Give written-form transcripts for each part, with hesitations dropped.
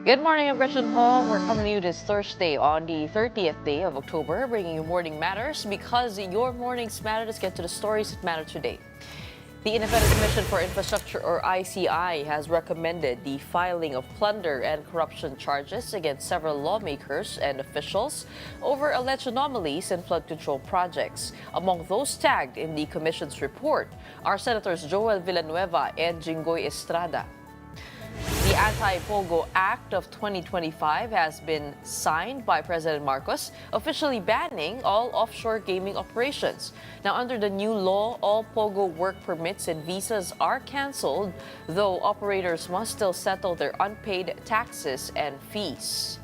Good morning, I'm Gretchen Hall. We're coming to you this Thursday on the 30th day of October, bringing you Morning Matters because your mornings matter. Let's get to the stories that matter today. The Independent Commission for Infrastructure, or ICI, has recommended the filing of plunder and corruption charges against several lawmakers and officials over alleged anomalies in flood control projects. Among those tagged in the Commission's report are Senators Joel Villanueva and Jinggoy Estrada. The Anti-Pogo Act of 2025 has been signed by President Marcos, officially banning all offshore gaming operations. Now, under the new law, all Pogo work permits and visas are canceled, though operators must still settle their unpaid taxes and fees.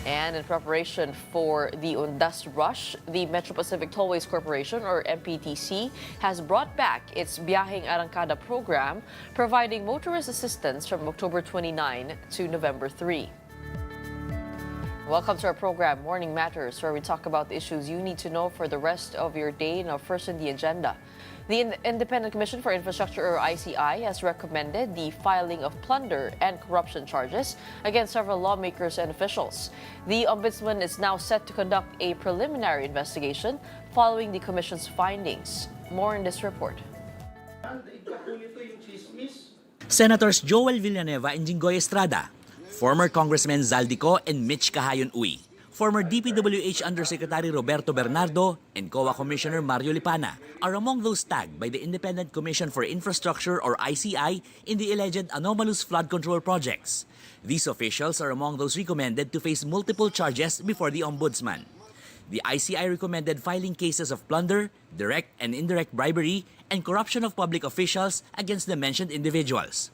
And in preparation for the Undas Rush, the Metro Pacific Tollways Corporation, or MPTC, has brought back its Biyaheng Arangkada program, providing motorist assistance from October 29 to November 3. Welcome to our program, Morning Matters, where we talk about the issues you need to know for the rest of your day. Now, first in the agenda. The Independent Commission for Infrastructure, or ICI, has recommended the filing of plunder and corruption charges against several lawmakers and officials. The Ombudsman is now set to conduct a preliminary investigation following the Commission's findings. More in this report. Senators Joel Villanueva and Jinggoy Estrada, former Congressmen Zaldico and Mitch Cahayon Uy, former DPWH Undersecretary Roberto Bernardo, and COA Commissioner Mario Lipana are among those tagged by the Independent Commission for Infrastructure, or ICI, in the alleged anomalous flood control projects. These officials are among those recommended to face multiple charges before the Ombudsman. The ICI recommended filing cases of plunder, direct and indirect bribery, and corruption of public officials against the mentioned individuals.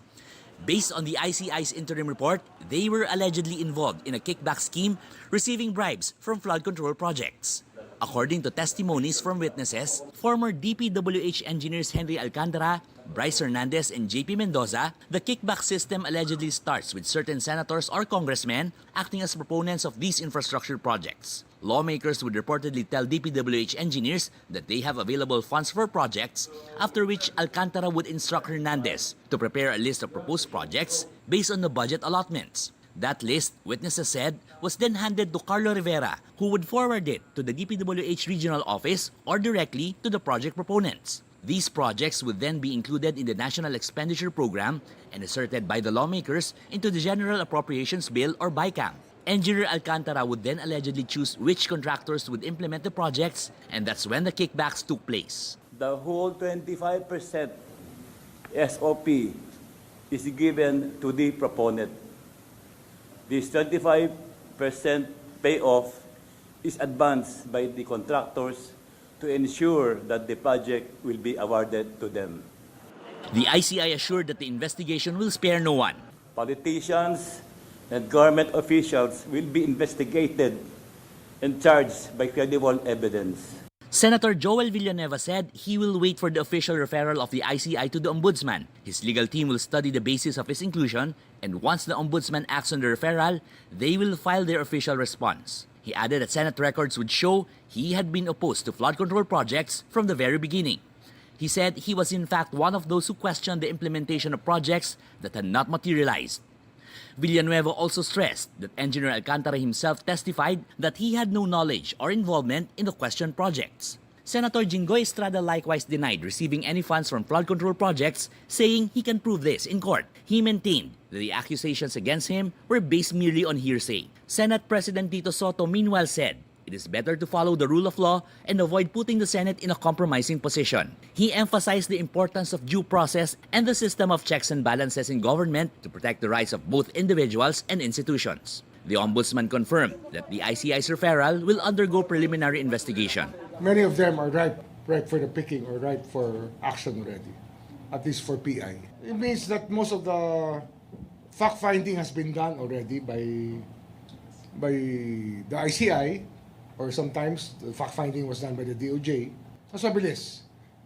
Based on the ICI's interim report, they were allegedly involved in a kickback scheme, receiving bribes from flood control projects. According to testimonies from witnesses, former DPWH engineers Henry Alcantara, Bryce Hernandez, and JP Mendoza, the kickback system allegedly starts with certain senators or congressmen acting as proponents of these infrastructure projects. Lawmakers would reportedly tell DPWH engineers that they have available funds for projects, after which Alcantara would instruct Hernandez to prepare a list of proposed projects based on the budget allotments. That list, witnesses said, was then handed to Carlo Rivera, who would forward it to the DPWH regional office or directly to the project proponents. These projects would then be included in the National Expenditure Program and inserted by the lawmakers into the General Appropriations Bill, or BICAM. Engineer Alcantara would then allegedly choose which contractors would implement the projects, and that's when the kickbacks took place. The whole 25% SOP is given to the proponent. This 25% payoff is advanced by the contractors to ensure that the project will be awarded to them. The ICI assured that the investigation will spare no one. Politicians and government officials will be investigated and charged by credible evidence. Senator Joel Villanueva said he will wait for the official referral of the ICI to the Ombudsman. His legal team will study the basis of his inclusion, and once the Ombudsman acts on the referral, they will file their official response. He added that Senate records would show he had been opposed to flood control projects from the very beginning. He said he was in fact one of those who questioned the implementation of projects that had not materialized. Villanueva also stressed that Engineer Alcantara himself testified that he had no knowledge or involvement in the questioned projects. Senator Jinggoy Estrada likewise denied receiving any funds from flood control projects, saying he can prove this in court. He maintained that the accusations against him were based merely on hearsay. Senate President Tito Soto meanwhile said it is better to follow the rule of law and avoid putting the Senate in a compromising position. He emphasized the importance of due process and the system of checks and balances in government to protect the rights of both individuals and institutions. The Ombudsman confirmed that the ICI's referral will undergo preliminary investigation. Many of them are ripe for the picking or ripe for action already, at least for PI. It means that most of the fact-finding has been done already by the ICI, or sometimes the fact-finding was done by the DOJ. Mas mabilis.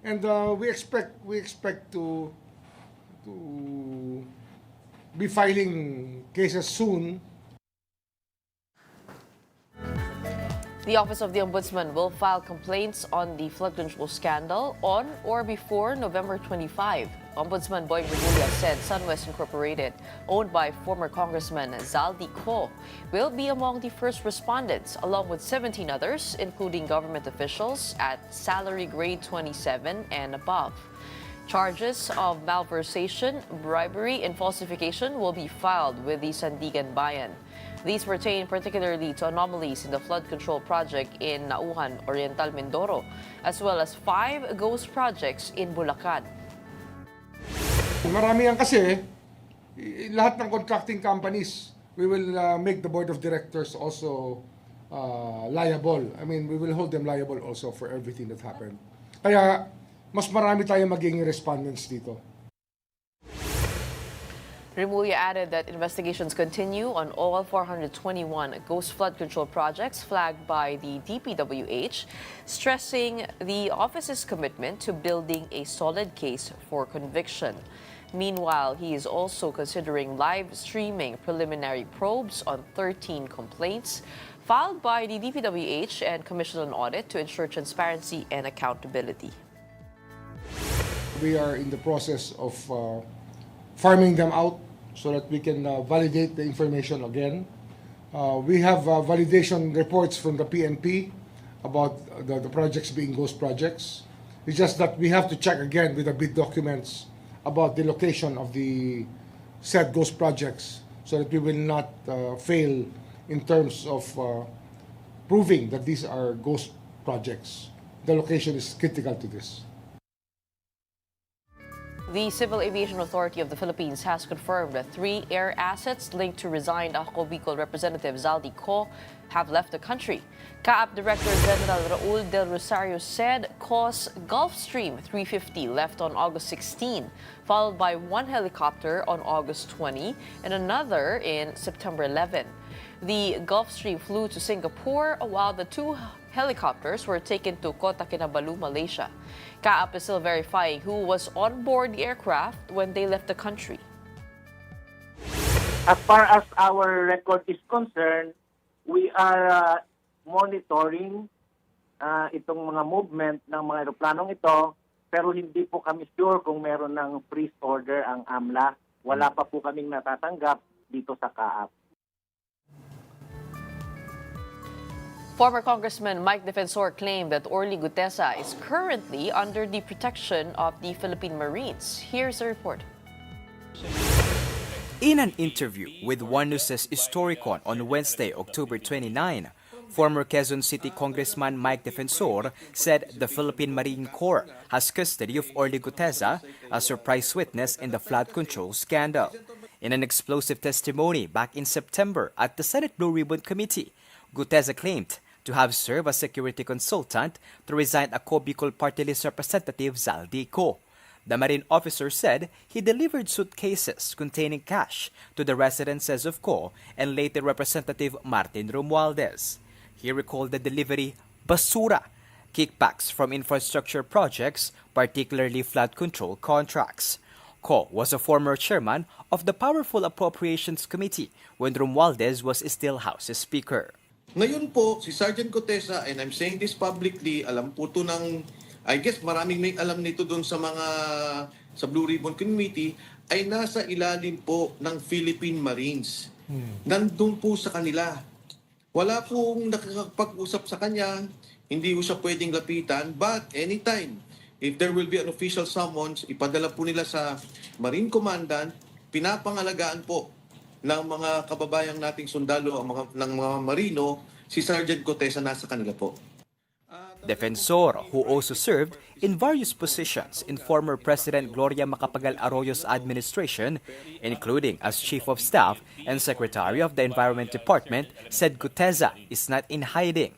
And we expect to be filing cases soon. The Office of the Ombudsman will file complaints on the flood control scandal on or before November 25. Ombudsman Boy Remulla said SunWest Incorporated, owned by former Congressman Zaldi Co, will be among the first respondents, along with 17 others, including government officials at salary grade 27 and above. Charges of malversation, bribery, and falsification will be filed with the Sandigan Bayan. These pertain particularly to anomalies in the flood control project in Nauhan, Oriental Mindoro, as well as 5 ghost projects in Bulacan. Marami yan kasi, lahat ng contracting companies, we will make the board of directors also liable. I mean, we will hold them liable also for everything that happened. Kaya, mas marami tayong magiging respondents dito. Remulla added that investigations continue on all 421 ghost flood control projects flagged by the DPWH, stressing the office's commitment to building a solid case for conviction. Meanwhile, he is also considering live streaming preliminary probes on 13 complaints filed by the DPWH and Commission on Audit to ensure transparency and accountability. We are in the process of farming them out so that we can validate the information again. We have validation reports from the PNP about the projects being ghost projects. It's just that we have to check again with the bid documents about the location of the said ghost projects so that we will not fail in terms of proving that these are ghost projects. The location is critical to this. The Civil Aviation Authority of the Philippines has confirmed that 3 air assets linked to resigned Ako Bicol Representative Zaldi Co have left the country. CAAP Director General Raul Del Rosario said Co's Gulfstream 350 left on August 16, followed by 1 helicopter on August 20 and another in September 11. The Gulfstream flew to Singapore while the 2 helicopters were taken to Kota Kinabalu, Malaysia. CAAP is still verifying who was on board the aircraft when they left the country. As far as our record is concerned, we are monitoring itong mga movement ng mga aeroplanong ito, pero hindi po kami sure kung meron ng freeze order ang AMLA. Wala pa po kaming natatanggap dito sa CAAP. Former Congressman Mike Defensor claimed that Orly Gutesa is currently under the protection of the Philippine Marines. Here's the report. In an interview with One News's Historicon on Wednesday, October 29, former Quezon City Congressman Mike Defensor said the Philippine Marine Corps has custody of Orly Gutesa, a surprise witness in the flood control scandal. In an explosive testimony back in September at the Senate Blue Ribbon Committee, Gutesa claimed to have served as security consultant to resigned Ako Bicol Party List Representative Zaldi Co. The Marine officer said he delivered suitcases containing cash to the residences of Co and later Representative Martin Romualdez. He recalled the delivery basura, kickbacks from infrastructure projects, particularly flood control contracts. Co was a former chairman of the powerful Appropriations Committee when Romualdez was still House Speaker. Ngayon po, si Sergeant Gutesa, and I'm saying this publicly, alam po to ng, I guess maraming may alam nito doon sa sa Blue Ribbon Committee, ay nasa ilalim po ng Philippine Marines. Nandun po sa kanila. Wala pong nakakapag-usap sa kanya, hindi po siya pwedeng lapitan, but anytime, if there will be an official summons, ipadala po nila sa Marine Commandant, pinapangalagaan po ng mga kababayang nating sundalo, ng mga marino, si Sergeant Gutesa nasa kanila po. Defensor, who also served in various positions in former President Gloria Macapagal Arroyo's administration, including as Chief of Staff and Secretary of the Environment Department, said Gutesa is not in hiding.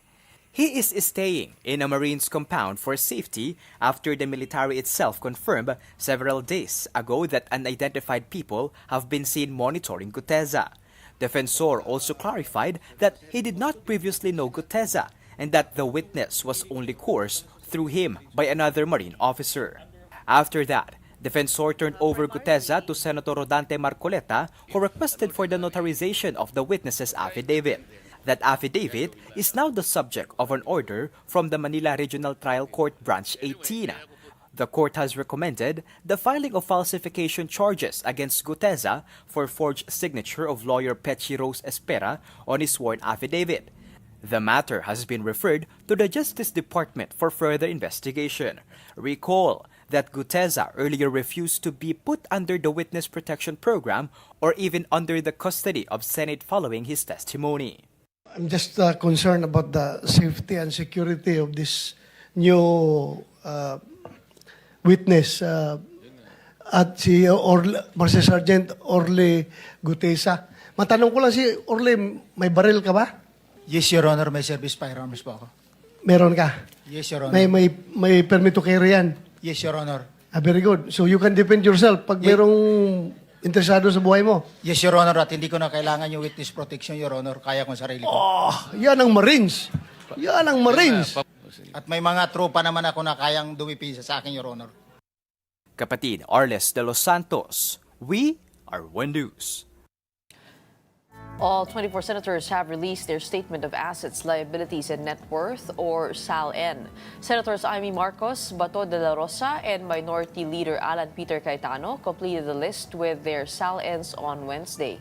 He is staying in a Marines compound for safety after the military itself confirmed several days ago that unidentified people have been seen monitoring Gutesa. Defensor also clarified that he did not previously know Gutesa and that the witness was only coerced through him by another Marine officer. After that, Defensor turned over Gutesa to Senator Rodante Marcoleta, who requested for the notarization of the witness's affidavit. That affidavit is now the subject of an order from the Manila Regional Trial Court Branch 18. The court has recommended the filing of falsification charges against Guteza for forged signature of lawyer Pechi Rose Espera on his sworn affidavit. The matter has been referred to the Justice Department for further investigation. Recall that Guteza earlier refused to be put under the Witness Protection Program or even under the custody of Senate following his testimony. I'm just concerned about the safety and security of this new witness at si Master Sergeant Orly Gutesa. Matanong ko lang si Orly, may baril ka ba? Yes, Your Honor. May service firearms po ako. Meron ka? Yes, Your Honor. May permit to carry yan? Yes, Your Honor. Very good. So you can defend yourself pag merong interesado sa buhay mo? Yes, Your Honor. At hindi ko na kailangan yung witness protection, Your Honor. Kaya ko sarili ko. Oh, yan ang Marines. Yan ang Marines. At may mga tropa naman ako na kayang dumipisa sa akin, Your Honor. Kapatid Arles de los Santos, we are One News. All 24 senators have released their Statement of Assets, Liabilities, and Net Worth, or SALN. Senators Amy Marcos, Bato de la Rosa, and Minority Leader Alan Peter Cayetano completed the list with their SALNs on Wednesday.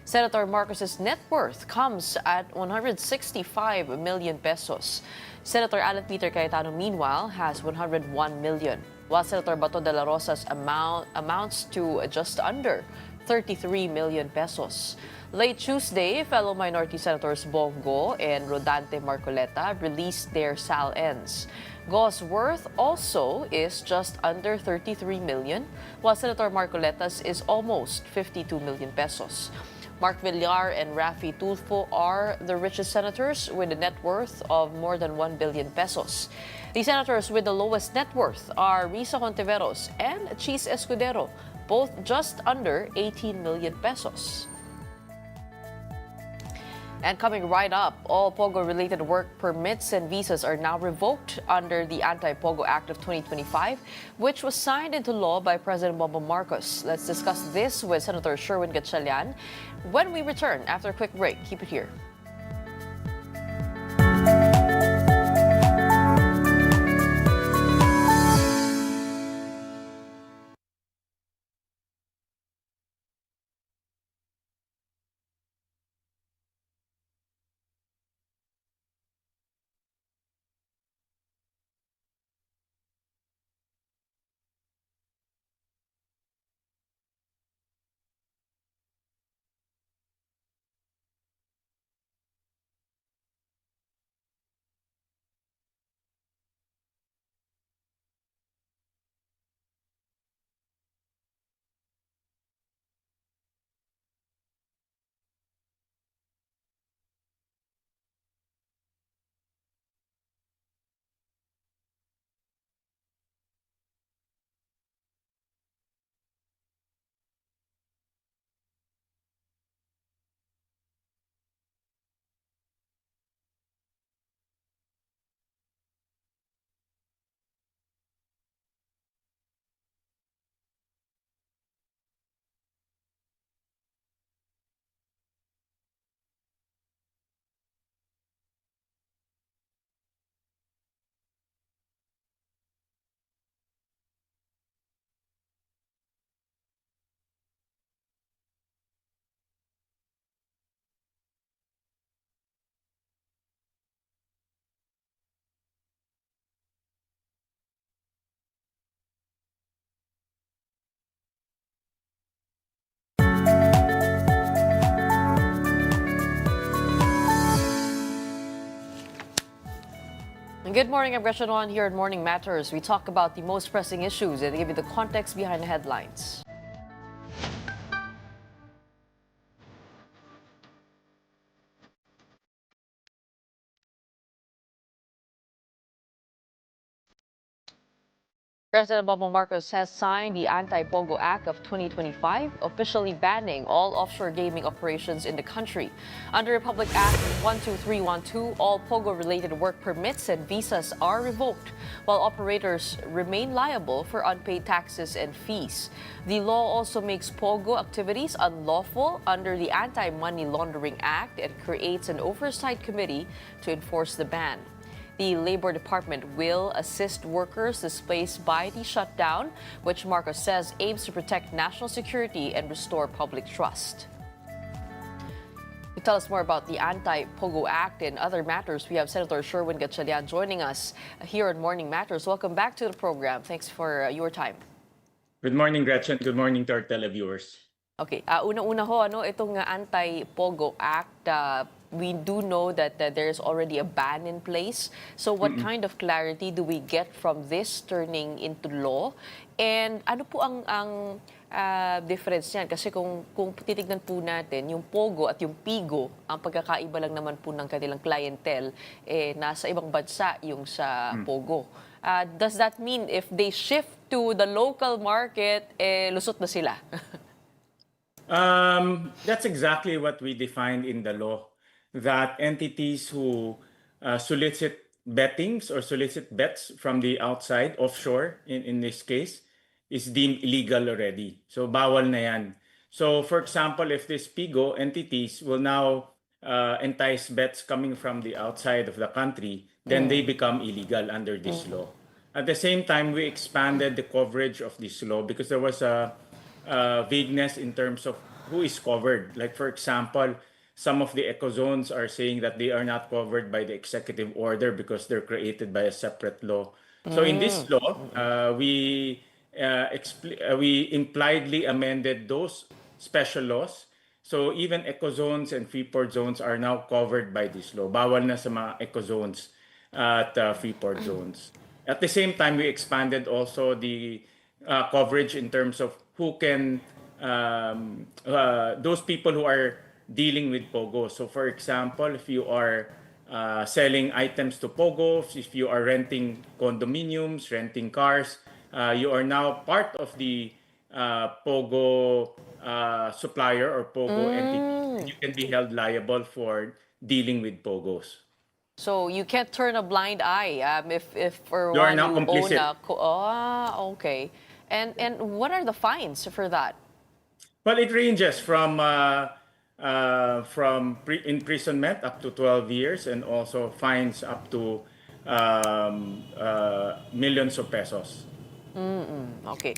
Senator Marcos's net worth comes at 165 million pesos. Senator Alan Peter Cayetano, meanwhile, has 101 million, while Senator Bato de la Rosa's amounts to just under 33 million pesos. Late Tuesday, fellow minority senators Bongo and Rodante Marcoleta released their SALNs. Go's worth also is just under 33 million, while Senator Marcoleta's is almost 52 million pesos. Mark Villar and Raffy Tulfo are the richest senators with a net worth of more than 1 billion pesos. The senators with the lowest net worth are Risa Hontiveros and Chis Escudero, both just under 18 million pesos. And coming right up, all POGO-related work permits and visas are now revoked under the Anti-POGO Act of 2025, which was signed into law by President Bongbong Marcos. Let's discuss this with Senator Sherwin Gatchalian when we return after a quick break. Keep it here. Good morning, I'm Gretchen On here at Morning Matters. We talk about the most pressing issues and give you the context behind the headlines. President Bongbong Marcos has signed the Anti-Pogo Act of 2025, officially banning all offshore gaming operations in the country. Under Republic Act 12312, all Pogo-related work permits and visas are revoked, while operators remain liable for unpaid taxes and fees. The law also makes Pogo activities unlawful under the Anti-Money Laundering Act and creates an oversight committee to enforce the ban. The Labor Department will assist workers displaced by the shutdown, which Marcos says aims to protect national security and restore public trust. To tell us more about the Anti-Pogo Act and other matters, we have Senator Sherwin Gatchalian joining us here on Morning Matters. Welcome back to the program. Thanks for your time. Good morning, Gretchen. Good morning to our televiewers. Okay, una-una ho, itong Anti-Pogo Act, we do know that there's already a ban in place. So what kind of clarity do we get from this turning into law? And ano po ang difference niyan? Kasi kung titignan po natin, yung Pogo at yung Pigo, ang pagkakaiba lang naman po ng kanilang clientele, nasa ibang bansa yung sa Pogo. Does that mean if they shift to the local market, lusot na sila? That's exactly what we defined in the law, that entities who solicit bettings or solicit bets from the outside, offshore in this case, is deemed illegal already. So bawal na yan. So for example, if these PIGO entities will now entice bets coming from the outside of the country, then they become illegal under this law. At the same time, we expanded the coverage of this law because there was a vagueness in terms of who is covered. Like for example, some of the ecozones are saying that they are not covered by the executive order because they're created by a separate law. So in this law, we impliedly amended those special laws. So even ecozones and freeport zones are now covered by this law. Bawal na sa mga ecozones at freeport zones. At the same time, we expanded also the coverage in terms of who can, those people who are dealing with Pogo. So for example, if you are selling items to Pogos, if you are renting condominiums, renting cars, you are now part of the Pogo supplier or Pogo entity. You can be held liable for dealing with Pogos. So you can't turn a blind eye if for You are one now you own complicit. okay. And what are the fines for that? Well, it ranges from imprisonment up to 12 years and also fines up to millions of pesos. Okay.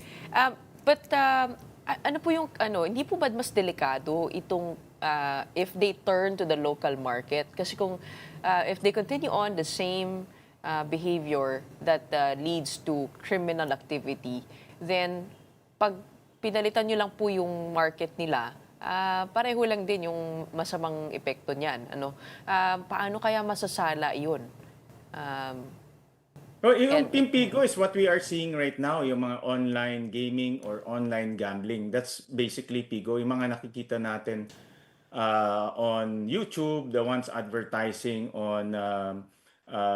But ano po yung hindi po ba mas delikado itong if they turn to the local market? Kasi kung if they continue on the same behavior that leads to criminal activity, then pag pinalitan nyo lang po yung market nila, pareho lang din yung masamang epekto niyan. Paano kaya masasala yun? Well, yung Pimpigo is what we are seeing right now, yung mga online gaming or online gambling. That's basically Pigo. Yung mga nakikita natin on YouTube, the ones advertising on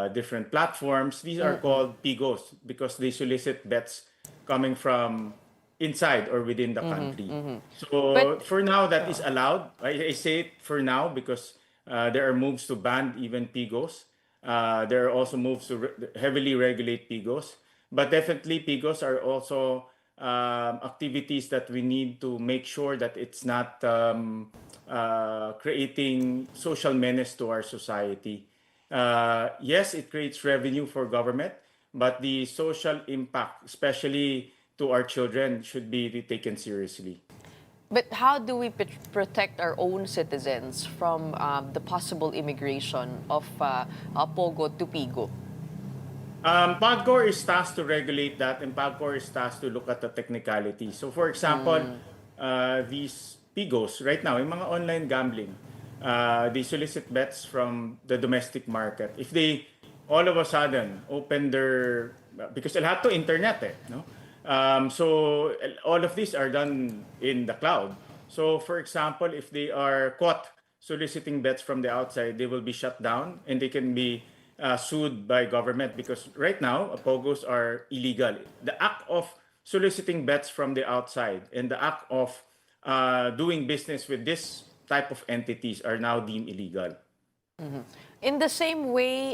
different platforms, these are called Pigos because they solicit bets coming from inside or within the country. So But- for now, that is allowed. I say it for now because there are moves to ban even Pigos. There are also moves to heavily regulate Pigos. But definitely Pigos are also activities that we need to make sure that it's not creating social menace to our society. Yes, it creates revenue for government, but the social impact, especially to our children, should be taken seriously. But how do we protect our own citizens from the possible immigration of Pogo to Pigo? PAGCOR is tasked to regulate that, and PAGCOR is tasked to look at the technicality. So for example, these Pigos right now, yung mga online gambling, they solicit bets from the domestic market. If they all of a sudden open their, because lahat to internet no? So all of these are done in the cloud. So for example, if they are caught soliciting bets from the outside, they will be shut down and they can be sued by government because right now POGOs are illegal. The act of soliciting bets from the outside and the act of doing business with this type of entities are now deemed illegal. In the same way,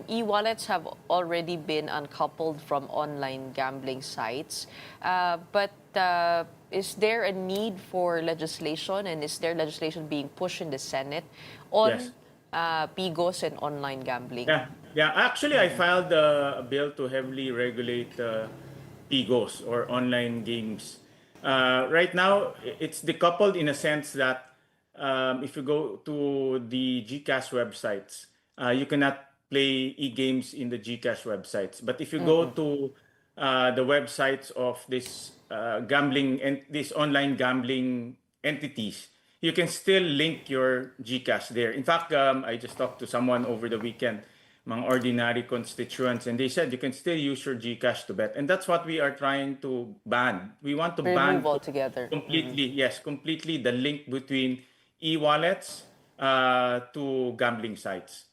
e-wallets have already been uncoupled from online gambling sites. But is there a need for legislation, and is there legislation being pushed in the Senate Yes. on PIGOs and online gambling? Yeah. Actually, I filed a bill to heavily regulate PIGOs or online games. Right now, it's decoupled in a sense that if you go to the GCash websites, you cannot play e-games in the GCash websites. But if you go to the websites of this gambling and these online gambling entities, you can still link your GCash there. In fact, I just talked to someone over the weekend, mga ordinary constituents, and they said you can still use your GCash to bet. And that's what we are trying to ban. We want to Remove ban altogether. completely, yes, completely the link between e-wallets to gambling sites.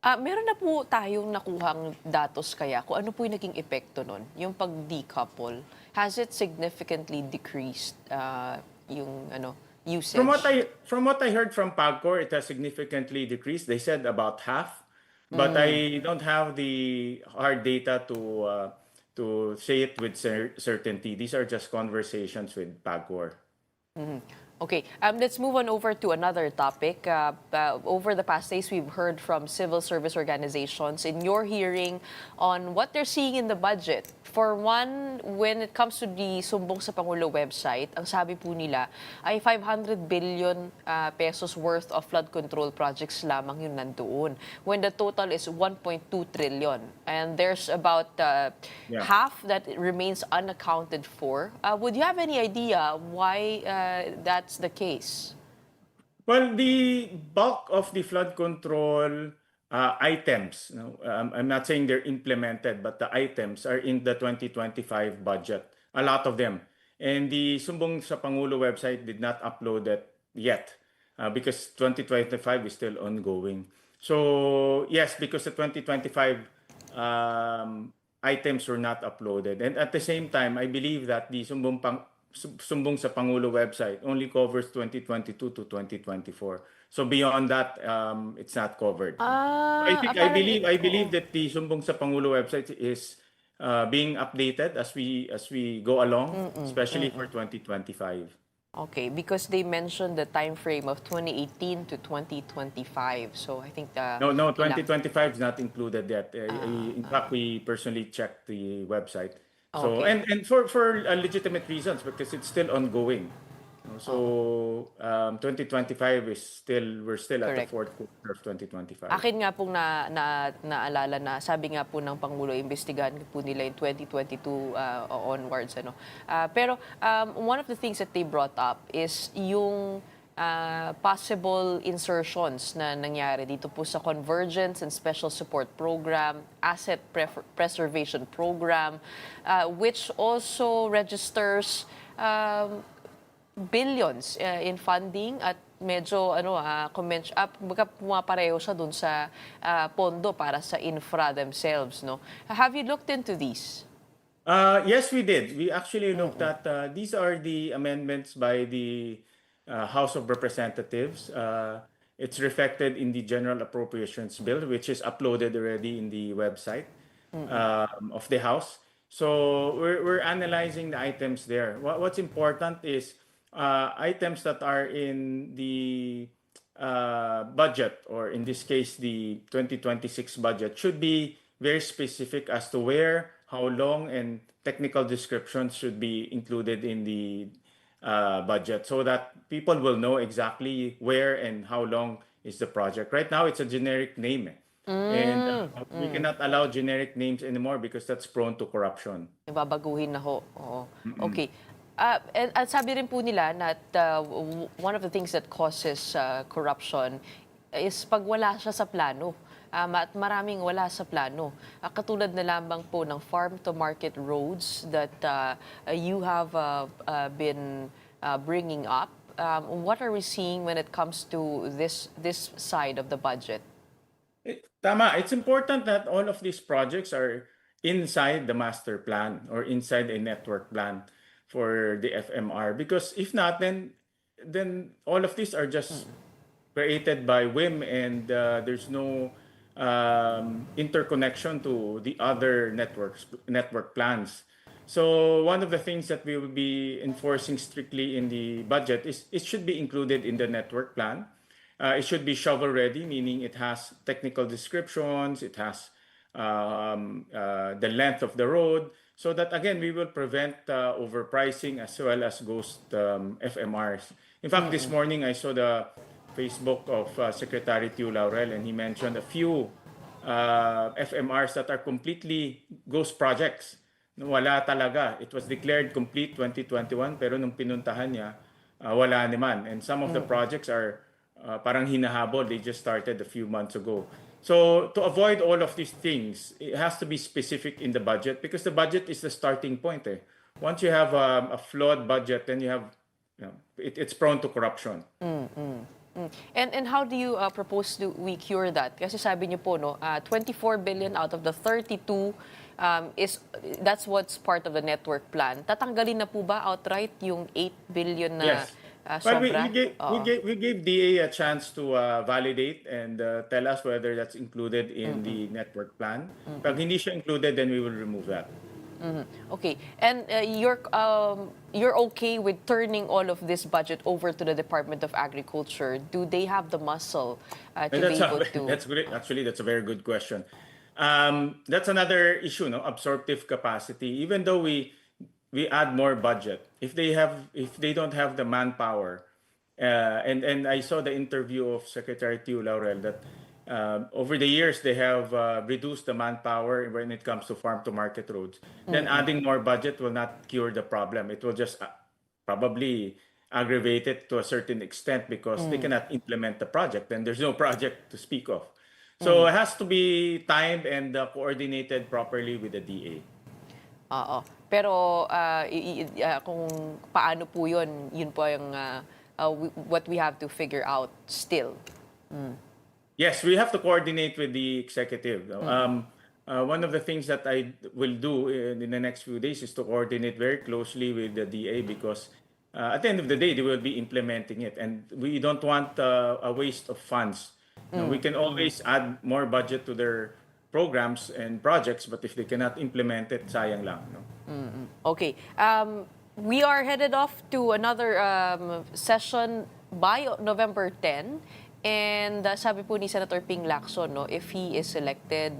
Meron na po tayong nakuhang datos kaya kung ano po yung naging epekto nun, yung pag-decouple. Has it significantly decreased yung usage? From what I heard from PAGCOR, it has significantly decreased. They said about half, but I don't have the hard data to say it with certainty. These are just conversations with PAGCOR. Okay, let's move on over to another topic. Over the past days, we've heard from civil service organizations in your hearing on what they're seeing in the budget. For one, when it comes to the Sumbong sa Pangulo website, ang sabi po nila ay 500 billion pesos worth of flood control projects lamang yung nandoon, when the total is 1.2 trillion. And there's about half that remains unaccounted for. Would you have any idea why that's the case? Well, the bulk of the flood control items, I'm not saying they're implemented, but the items are in the 2025 budget, a lot of them. And the Sumbong sa Pangulo website did not upload it yet because 2025 is still ongoing. So, yes, because the 2025 items were not uploaded. And at the same time, I believe that the Sumbong sa Pangulo website only covers 2022 to 2024. So beyond that, it's not covered. I believe that the Sumbong sa Pangulo website is being updated as we go along, especially for 2025. Okay, because they mentioned the time frame of 2018 to 2025. So I think No, 2025 is not included yet. In fact, we personally checked the website. So Okay. and for legitimate reasons because it's still ongoing. So 2025 is we're still at the Correct. fourth quarter of 2025. Akin nga pong naalala na sabi nga po ng Pangulo, imbestigahan po nila yung 2022 onwards. Pero one of the things that they brought up is yung possible insertions na nangyari dito po sa Convergence and Special Support Program, Asset Preservation Program, which also registers billions in funding at medyo pumapareho siya dun sa pondo para sa infra themselves, no? Have you looked into these? Yes, we did. We actually looked at these are the amendments by the House of Representatives. It's reflected in the General Appropriations Bill, which is uploaded already in the website of the House. So we're analyzing the items there. What's important is items that are in the budget, or in this case, the 2026 budget, should be very specific as to where, how long, and technical descriptions should be included in the budget so that people will know exactly where and how long is the project. Right now, it's a generic name. And we cannot allow generic names anymore because that's prone to corruption. Babaguhin na ho. Oo. Okay. And at sabi rin po nila na one of the things that causes corruption is pag wala siya sa plano. At maraming wala sa plano. Katulad na lamang po ng farm-to-market roads that you have been bringing up. What are we seeing when it comes to this side of the budget? Tama, it's important that all of these projects are inside the master plan or inside a network plan for the FMR, because if not, then all of these are just created by whim, and there's no interconnection to the other network plans. So one of the things that we will be enforcing strictly in the budget is it should be included in the network plan. It should be shovel ready, meaning it has technical descriptions, it has the length of the road, so that again we will prevent overpricing as well as ghost FMRs. In fact, this morning I saw the Facebook of Secretary Tiu Laurel, and he mentioned a few FMRs that are completely ghost projects. Wala talaga. It was declared complete 2021, pero nung pinuntahan niya, wala naman. And some of the projects are parang hinahabol. They just started a few months ago. So to avoid all of these things, it has to be specific in the budget, because the budget is the starting point. Eh. Once you have a flawed budget, then you have, it's prone to corruption. And how do you propose to we cure that? Kasi sabi niyo po, no, 24 billion out of the 32 that's what's part of the network plan. Tatanggalin na po ba outright yung 8 billion na Yes. Well, sobra? we gave DA a chance to validate and tell us whether that's included in the network plan. Pag hindi siya included, then we will remove that. Okay, and you're okay with turning all of this budget over to the Department of Agriculture? Do they have the muscle to And be able to? that's great. Actually, that's a very good question. That's another issue, no? Absorptive capacity. Even though we add more budget, if they don't have the manpower, and I saw the interview of Secretary Tiu Laurel that over the years they have reduced the manpower when it comes to farm to market roads. Then adding more budget will not cure the problem. It will just probably aggravate it to a certain extent, because they cannot implement the project. Then there's no project to speak of. So it has to be timed and coordinated properly with the DA. Oo. Pero kung paano po yun po yung what we have to figure out still. Yes, we have to coordinate with the executive. One of the things that I will do in the next few days is to coordinate very closely with the DA, because at the end of the day, they will be implementing it. And we don't want a waste of funds. We can always add more budget to their programs and projects, but if they cannot implement it, sayang lang. No? Okay. We are headed off to another session by November 10. And sabi po ni Senator Ping Lacson, no, if he is elected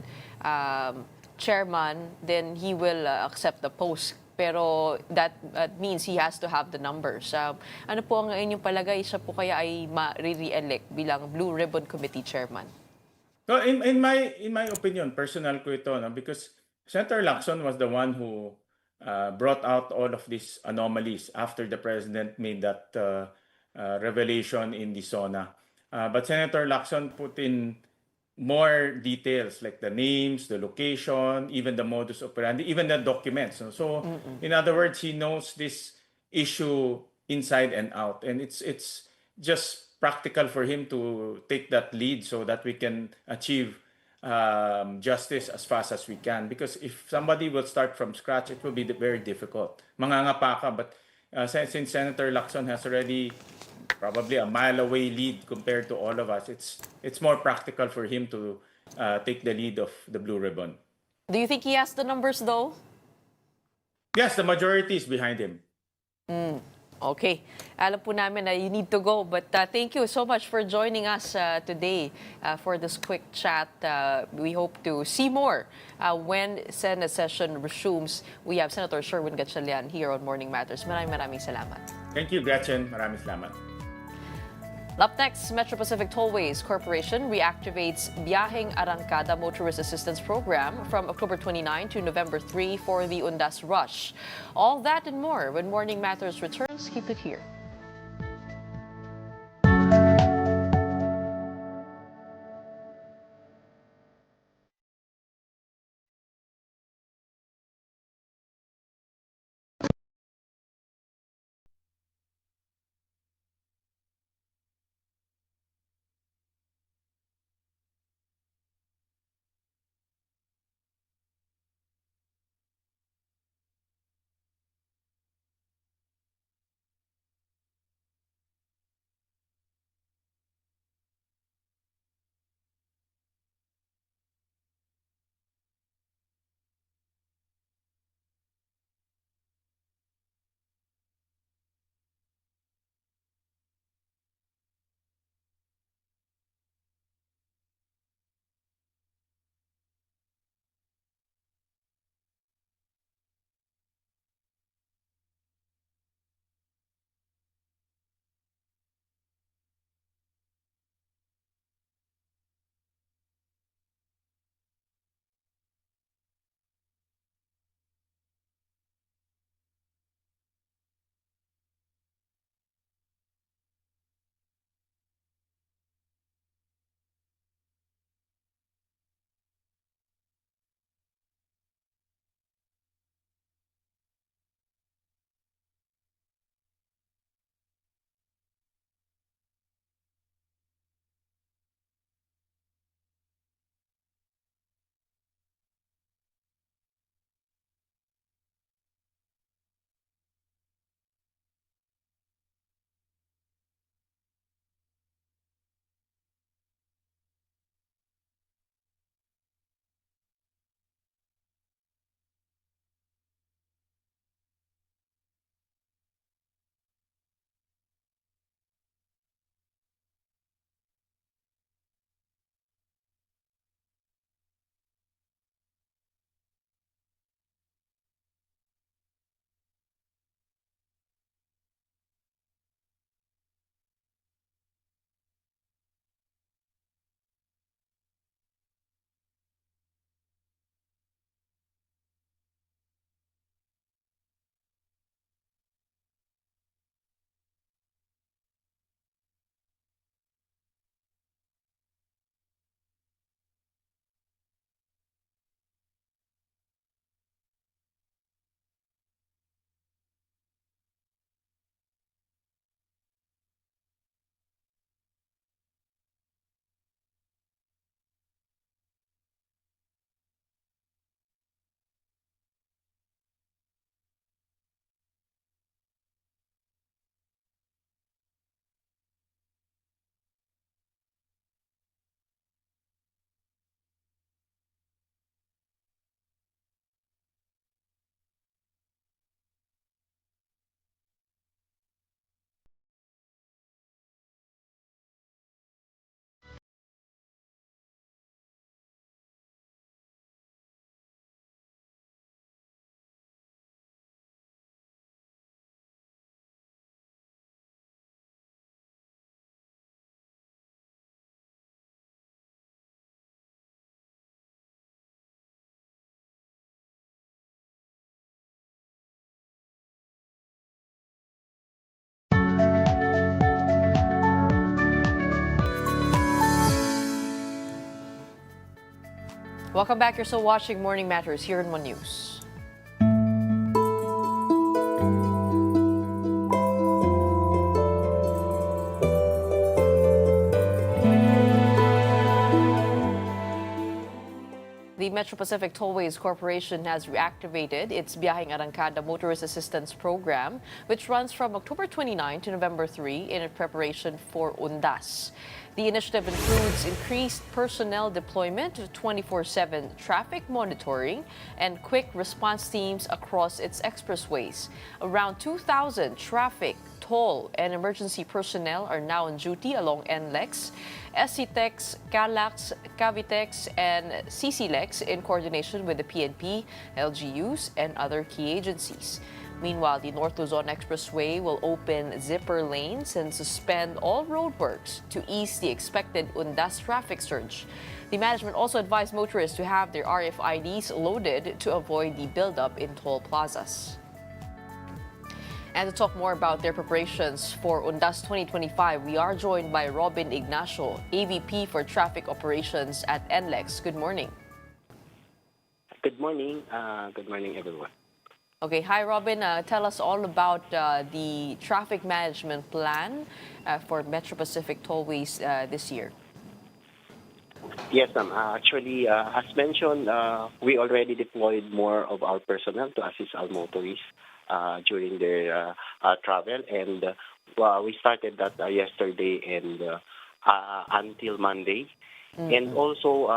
chairman, then he will accept the post. Pero that means he has to have the numbers. Ano po ang inyong palagay? Siya po kaya ay ma-re-elect bilang Blue Ribbon Committee chairman? So in my opinion, personal ko ito, no, because Senator Lacson was the one who brought out all of these anomalies after the president made that revelation in the SONA. But Senator Lacson put in more details, like the names, the location, even the modus operandi, even the documents. So in other words, he knows this issue inside and out. And it's just practical for him to take that lead so that we can achieve justice as fast as we can. Because if somebody will start from scratch, it will be very difficult. Mangangapa ka, but since Senator Lacson has already probably a mile away lead compared to all of us, it's more practical for him to take the lead of the Blue Ribbon. Do you think he has the numbers though? Yes, the majority is behind him. Okay. Alam po namin na you need to go, but thank you so much for joining us today for this quick chat. We hope to see more when Senate session resumes. We have Senator Sherwin Gatchalian here on Morning Matters. Maraming salamat. Thank you, Gretchen. Maraming salamat. Up next, Metro Pacific Tollways Corporation reactivates Biyaheng Arangkada Motorist Assistance Program from October 29 to November 3 for the Undas Rush. All that and more when Morning Matters returns. Keep it here. Welcome back. You're still watching Morning Matters here in One News. The Metro Pacific Tollways Corporation has reactivated its Biyaheng Arangkada Motorist Assistance Program, which runs from October 29 to November 3 in preparation for Undas. The initiative includes increased personnel deployment, 24/7 traffic monitoring, and quick response teams across its expressways. Around 2,000 traffic, toll, and emergency personnel are now on duty along NLEX, SCTEX, CALAX, Cavitex, and CCLEX in coordination with the PNP, LGUs, and other key agencies. Meanwhile, the North Luzon Expressway will open zipper lanes and suspend all roadworks to ease the expected Undas traffic surge. The management also advised motorists to have their RFIDs loaded to avoid the buildup in toll plazas. And to talk more about their preparations for Undas 2025, we are joined by Robin Ignacio, AVP for Traffic Operations at NLEX. Good morning. Good morning. Good morning, everyone. Okay, hi Robin. Tell us all about the traffic management plan for Metro Pacific Tollways this year. Yes, ma'am. Actually, as mentioned, we already deployed more of our personnel to assist our motorists during their travel, and we started that yesterday and until Monday. And also,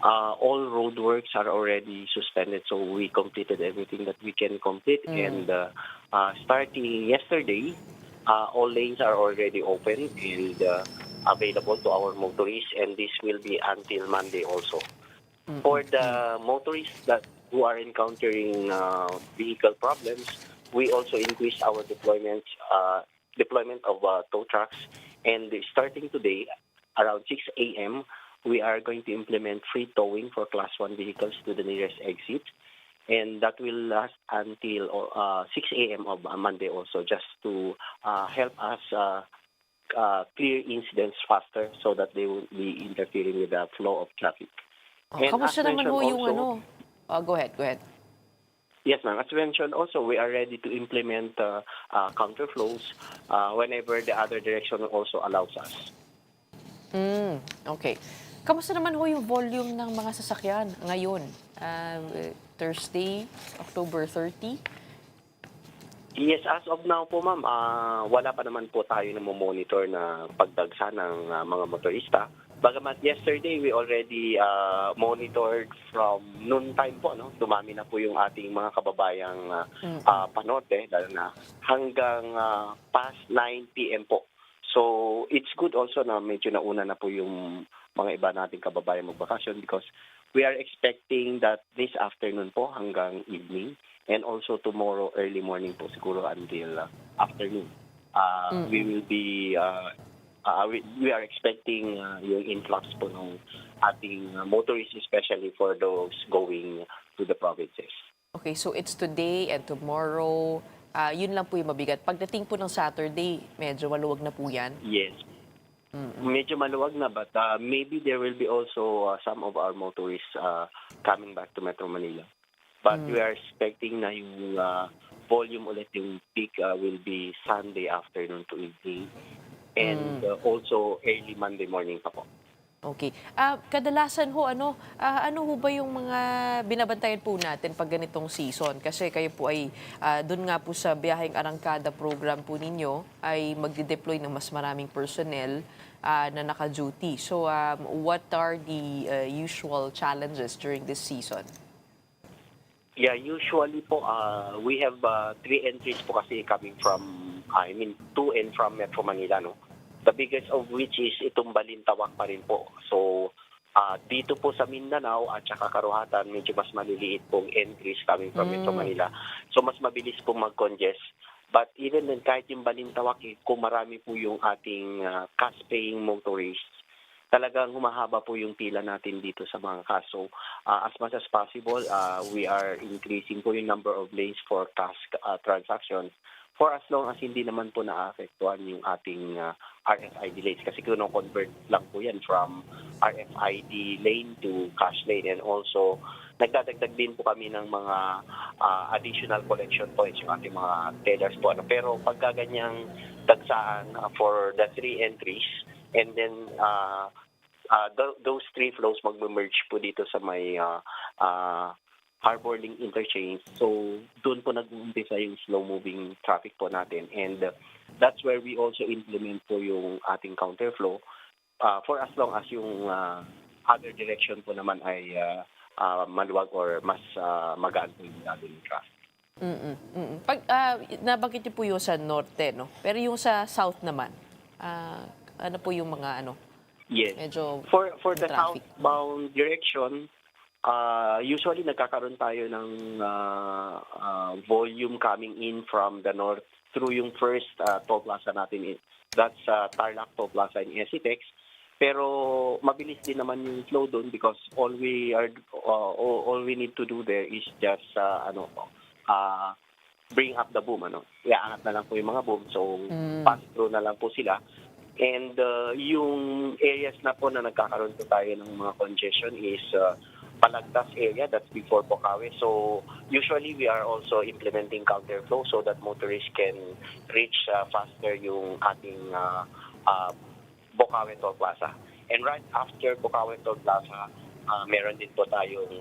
all roadworks are already suspended, so we completed everything that we can complete. And starting yesterday, all lanes are already open and available to our motorists, and this will be until Monday also. For the motorists who are encountering vehicle problems, we also increased our deployment of tow trucks. And starting today, around 6 a.m., we are going to implement free towing for Class 1 vehicles to the nearest exit. And that will last until 6 a.m. of Monday also, just to help us clear incidents faster so that they will be interfering with the flow of traffic. Kamusta naman ho yung go ahead. Yes, ma'am. As mentioned also, we are ready to implement counterflows whenever the other direction also allows us. Okay. Kamusta naman ho yung volume ng mga sasakyan ngayon? Thursday, October 30? Yes, as of now po, ma'am, wala pa naman po tayo na monitor na pagdagsa ng mga motorista. Bagamat yesterday, we already monitored from noon time po, no? Dumami na po yung ating mga kababayang panorte, lalo na hanggang past 9 p.m. po. So, it's good also na medyo nauna na po yung mga iba nating kababayang magbakasyon because we are expecting that this afternoon po hanggang evening and also tomorrow early morning po siguro until afternoon. We will be... we are expecting yung influx po ng ating motorists, especially for those going to the provinces. Okay, so it's today and tomorrow. Yun lang po yung mabigat. Pagdating po ng Saturday, medyo maluwag na po yan? Yes. Medyo maluwag na, but maybe there will be also some of our motorists coming back to Metro Manila. But we are expecting na yung volume ulit, yung peak will be Sunday afternoon to evening. And also early Monday morning pa po. Okay. Kadalasan ho, ano ho ba yung mga binabantayan po natin pag ganitong season? Kasi kayo po ay doon nga po sa Biyaheng Arangkada program po ninyo ay magde-deploy ng mas maraming personnel na naka-duty. So what are the usual challenges during this season? Yeah, usually po we have 3 entries po kasi coming from, to and from Metro Manila, no? The biggest of which is itong Balintawak pa rin po. So, dito po sa Mindanao at saka Karuhatan, medyo mas maliliit pong entries coming from Metro Manila. So, mas mabilis pong mag-congest. But even then, kahit yung Balintawak, kung marami po yung ating cash-paying motorists, talagang humahaba po yung pila natin dito sa mga kaso. As much as possible, we are increasing po yung number of lanes for cash transactions for as long as hindi naman po naapektuhan yung ating RFID lanes. Kasi convert lang po yan from RFID lane to cash lane. And also, nagdadagdag din po kami ng mga additional collection points yung ating mga tellers po. Pero pagka ganyang dagsaan for the 3 entries, and then those 3 flows mag-merge po dito sa may Harbor Link Interchange. So, doon po nag-uumpisa yung slow-moving traffic po natin. And that's where we also implement po yung ating counterflow for as long as yung other direction po naman ay maluwag or mas magaan po yung lalo yung traffic. Pag nabanggit niyo po yung sa norte, no? Pero yung sa south naman, ano po yung mga Yes. medyo For the traffic? southbound direction, usually nagkakaroon tayo ng volume coming in from the north through yung first toll plaza natin. That's Tarlac Toll Plaza in Esitex. Pero mabilis din naman yung flow doon because all we need to do there is just bring up the boom. Iaangat na lang po yung mga boom. So pass through na lang po sila. And yung areas na po na nagkakaroon po tayo ng mga congestion is Palagtas area, that's before Bocaue. So usually we are also implementing counterflow so that motorists can reach faster yung ating Bocaue Toll Plaza. And right after Bocaue Toll Plaza, meron din po tayong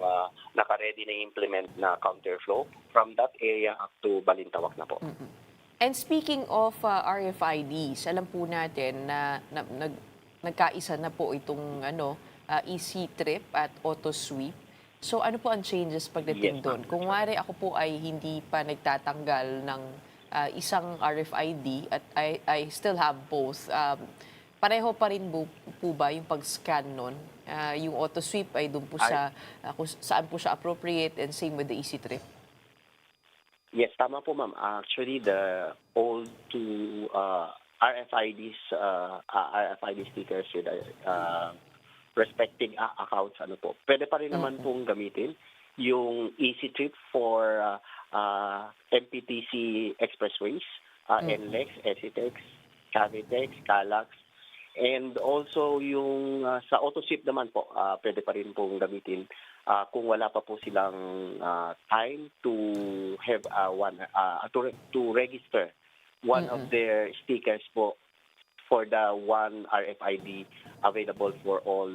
naka-ready na implement na counterflow from that area up to Balintawak na po. And speaking of RFIDs, alam po natin na nagkaisa na po itong easy trip at auto sweep. So ano po ang changes pagdating doon? Kung wari ako po ay hindi pa nagtatanggal ng isang RFID at I still have both, pareho pa rin po ba yung pag-scan nun? Yung auto sweep ay doon po sa kung saan po siya appropriate, and same with the easy trip? Yes, tama po ma'am. Actually, the old two RFID stickers with respective accounts, pwede pa rin naman pong gamitin yung easy trip for MPTC expressways, NLEX, Esitex, Cavitex, Calax, and also yung sa auto sweep naman po, pwede pa rin pong gamitin kung wala pa po silang time to have to register one of their stickers po for the one RFID available for all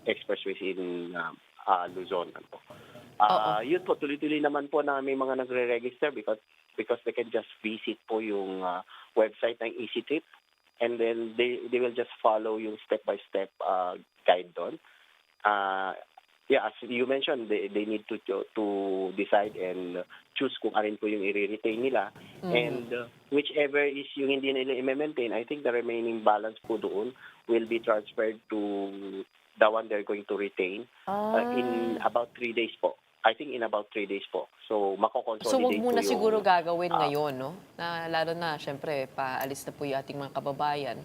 expressways in Luzon. Yun po, tuloy-tuloy naman po na may mga nagre-register because they can just visit po yung website ng EasyTrip, and then they will just follow yung step-by-step guide doon. As you mentioned, they need to decide and choose kung alin po yung i-retain nila. And whichever is yung hindi nila i-maintain, I think the remaining balance po doon will be transferred to the one they're going to retain in about 3 days po. I think in about 3 days po. So, mako-consolidate So, wag muna po yung, siguro gagawin ngayon, no? Lalo na, syempre, paalis na po yung ating mga kababayan.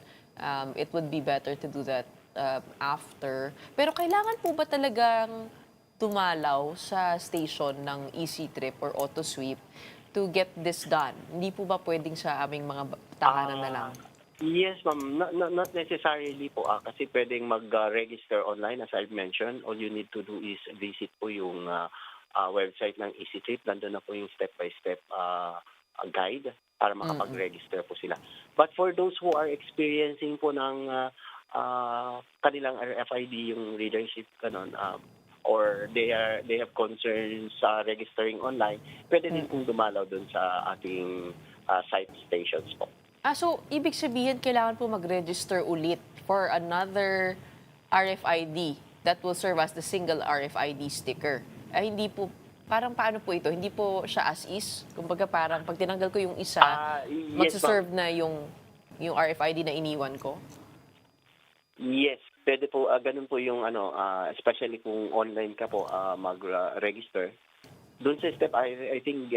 It would be better to do that after. Pero kailangan po ba talagang dumalaw sa station ng easy trip or auto sweep to get this done? Hindi po ba pwedeng sa aming mga tahanan na lang? Yes, ma'am. Not necessarily po. Kasi pwedeng mag-register online, as I've mentioned. All you need to do is visit po yung website ng EasyTrip. Nandun na po yung step-by-step guide para makapag-register po sila. But for those who are experiencing po ng kanilang RFID, yung readership, or they have concerns sa registering online, pwede din pong dumalaw dun sa ating site stations po. So, ibig sabihin, kailangan po mag-register ulit for another RFID that will serve as the single RFID sticker. Hindi po, parang paano po ito? Hindi po siya as is? Kumbaga parang pag tinanggal ko yung isa, Yes, magsaserve na yung RFID na iniwan ko? Yes, pwede po, ganun po yung especially kung online ka po mag-register. Doon sa step, I think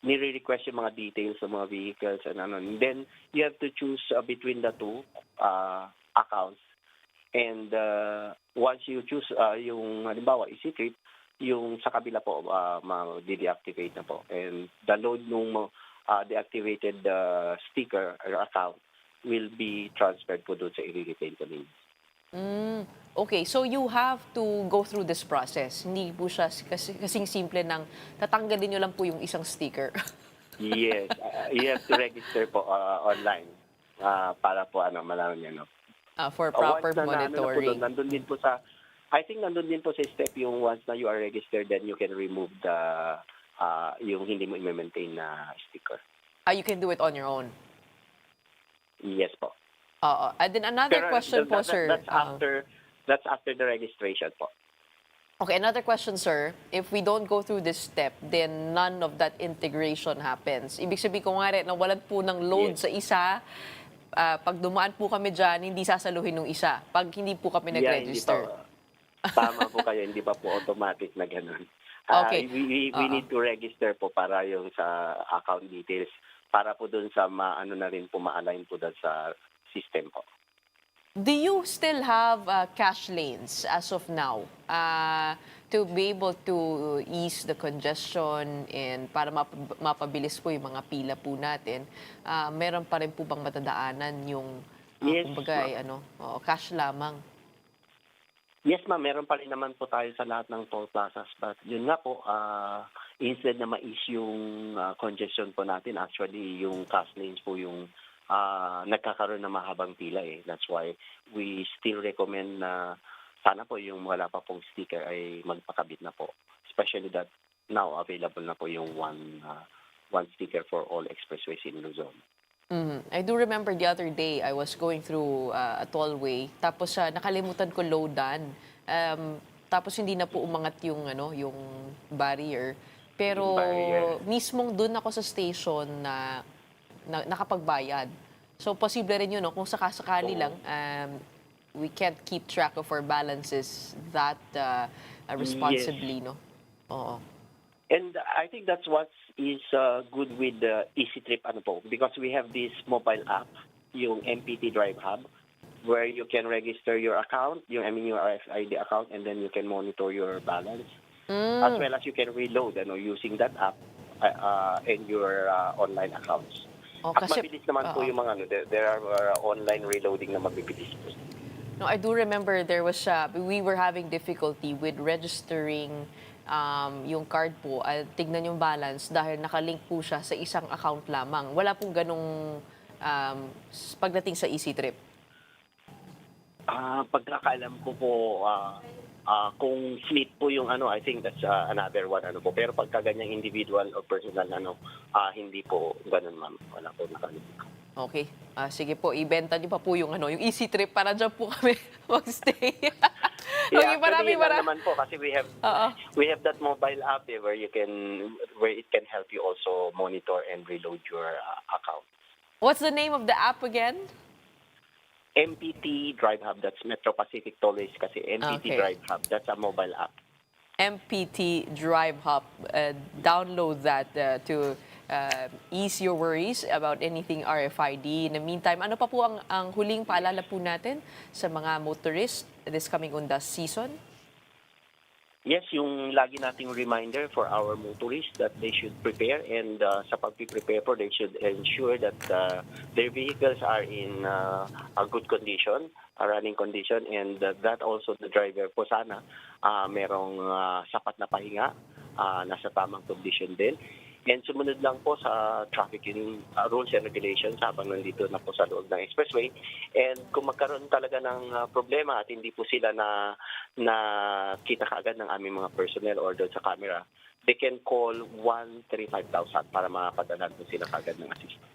nire-request yung mga details sa mga vehicles and then you have to choose between the two accounts. And once you choose yung halimbawa EasyTrip, yung sa kabila po ma-deactivate na po. And the load nung deactivated sticker or account will be transferred po doon sa i-retain ko ninyo. Okay, so you have to go through this process. Hindi po siya kasing simple ng tatanggalin nyo lang po yung isang sticker. Yes, you have to register po online para po malaman niyo, no? For proper Once na monitoring. nandun din po sa, I think nandun din po sa step yung once na you are registered, then you can remove the yung hindi mo i-maintain na sticker. You can do it on your own. Yes po. And then another question po, sir. That's after the registration po. Okay, another question, sir. If we don't go through this step, then none of that integration happens. Ibig sabihin ko nga rin, nawalan po ng load sa isa. Pag dumaan po kami dyan, hindi sasaluhin ng isa. Pag hindi po kami nag-register. Tama po kayo, hindi pa po automatic na ganun. Okay. We need to register po para yung sa account details, para po dun sa na rin po ma-align po dun sa system po. Do you still have cash lanes as of now to be able to ease the congestion and para mapabilis po yung mga pila po natin? Meron pa rin po bang matadaanan yung Yes, kumbaga cash lamang? Yes, ma'am. Meron pa rin naman po tayo sa lahat ng toll plazas. But yun nga po, instead na ma-ease yung congestion po natin, actually yung cash lanes po yung nagkakaroon ng mahabang pila eh. That's why we still recommend na sana po yung wala pa pong sticker ay magpakabit na po. Especially that now available na po yung one sticker for all expressways in Luzon. I do remember the other day I was going through a tollway tapos nakalimutan ko loadan. Tapos hindi na po umangat yung yung barrier. Pero mismong doon ako sa station na nakapagbayad. So, posible rin yun, no? Kung sakasakali lang, we can't keep track of our balances that responsibly, Yes. no? Oo. And I think that's what is good with the Easy Trip po, because we have this mobile app, yung MPT Drive Hub, where you can register your account, your RFID account, and then you can monitor your balance, as well as you can reload using that app and your online accounts. At mabilis naman po yung mga there are online reloading na mabibilis po. No, I do remember there was we were having difficulty with registering yung card po at tignan yung balance dahil nakalink po siya sa isang account lamang. Wala pong ganong pagdating sa Easy Trip. Pagkakaalam ko po, kung fleet po yung I think that's another one po. Pero pagka ganyang individual or personal hindi po ganun, ma'am. Wala po nakalink. Okay. Sige po, ibenta niyo pa po yung yung Easy Trip para dyan po kami magstay. Okay, maraming naman po kasi we have that mobile app where it can help you also monitor and reload your account. What's the name of the app again? MPT Drive Hub, that's Metro Pacific Tollways kasi MPT Drive Hub, that's a mobile app. MPT Drive Hub. Download that to ease your worries about anything RFID. In the meantime, ano pa po ang huling paalala po natin sa mga motorists this coming Undas season? Yes, yung lagi nating reminder for our motorists that they should prepare, and sa pag-prepare po, they should ensure that their vehicles are in a good condition, a running condition, and that also the driver po sana merong sapat na pahinga, nasa tamang condition din. And sumunod lang po sa traffic rules and regulations habang nandito na po sa loob ng expressway. And kung magkaroon talaga ng problema at hindi po sila na kita kaagad ng aming mga personnel or doon sa camera, they can call 135,000 para mapadala po sila kaagad ng assistance.